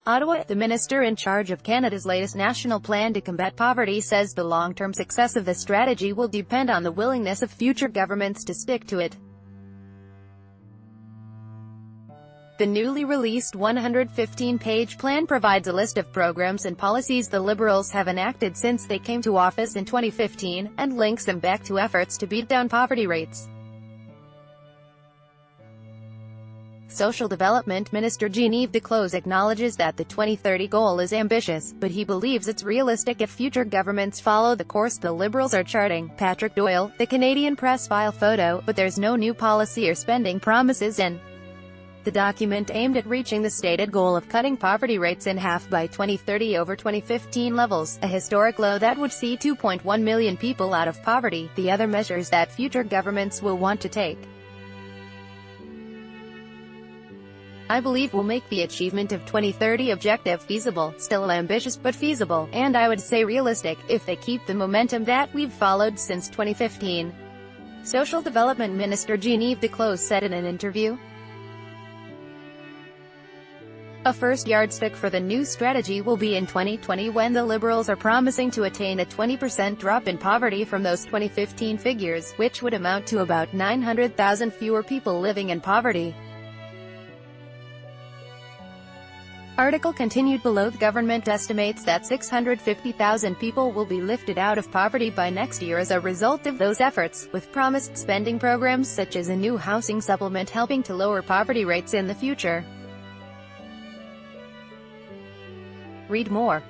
Ottawa, the minister in charge of Canada's latest national plan to combat poverty says the long-term success of the strategy will depend on the willingness of future governments to stick to it. The newly released 115-page plan provides a list of programs and policies the Liberals have enacted since they came to office in 2015, and links them back to efforts to beat down poverty rates. Social Development Minister Jean-Yves acknowledges that the 2030 goal is ambitious, but he believes it's realistic if future governments follow the course the Liberals are charting. Patrick Doyle, the Canadian Press file photo, but there's no new policy or spending promises in the document aimed at reaching the stated goal of cutting poverty rates in half by 2030 over 2015 levels, a historic low that would see 2.1 million people out of poverty. The other measures that future governments will want to take, I believe, will make the achievement of 2030 objective feasible, still ambitious but feasible, and I would say realistic, if they keep the momentum that we've followed since 2015. Social Development Minister Jean-Yves said in an interview. A first yardstick for the new strategy will be in 2020, when the Liberals are promising to attain a 20% drop in poverty from those 2015 figures, which would amount to about 900,000 fewer people living in poverty. Article continued below. The government estimates that 650,000 people will be lifted out of poverty by next year as a result of those efforts, with promised spending programs such as a new housing supplement helping to lower poverty rates in the future. Read more.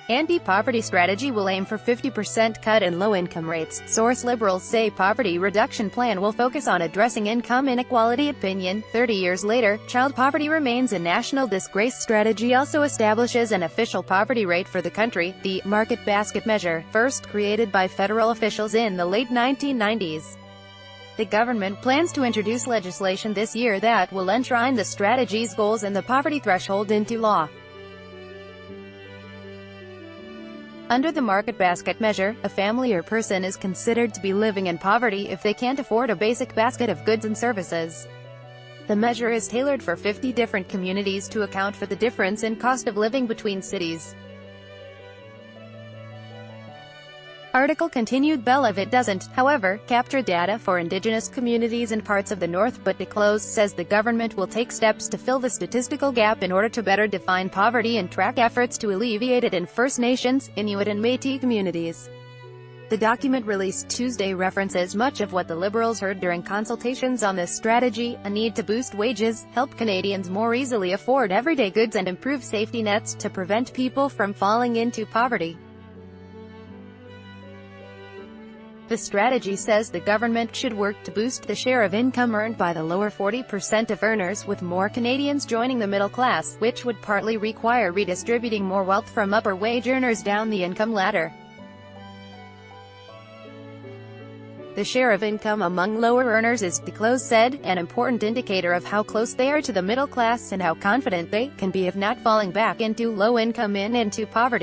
Anti-poverty strategy will aim for 50% cut in low-income rates. Source: Liberals say poverty reduction plan will focus on addressing income inequality. Opinion: 30 years later, child poverty remains a national disgrace. Strategy also establishes an official poverty rate for the country, the market basket measure, first created by federal officials in the late 1990s. The government plans to introduce legislation this year that will enshrine the strategy's goals and the poverty threshold into law. Under the market basket measure, a family or person is considered to be living in poverty if they can't afford a basic basket of goods and services. The measure is tailored for 50 different communities to account for the difference in cost of living between cities. Article continued. If it doesn't, however, capture data for Indigenous communities in parts of the North, but says the government will take steps to fill the statistical gap in order to better define poverty and track efforts to alleviate it in First Nations, Inuit and Métis communities. The document released Tuesday references much of what the Liberals heard during consultations on this strategy: a need to boost wages, help Canadians more easily afford everyday goods, and improve safety nets to prevent people from falling into poverty. The strategy says the government should work to boost the share of income earned by the lower 40% of earners, with more Canadians joining the middle class, which would partly require redistributing more wealth from upper wage earners down the income ladder. The share of income among lower earners is, said, an important indicator of how close they are to the middle class and how confident they can be of not falling back into low income into poverty.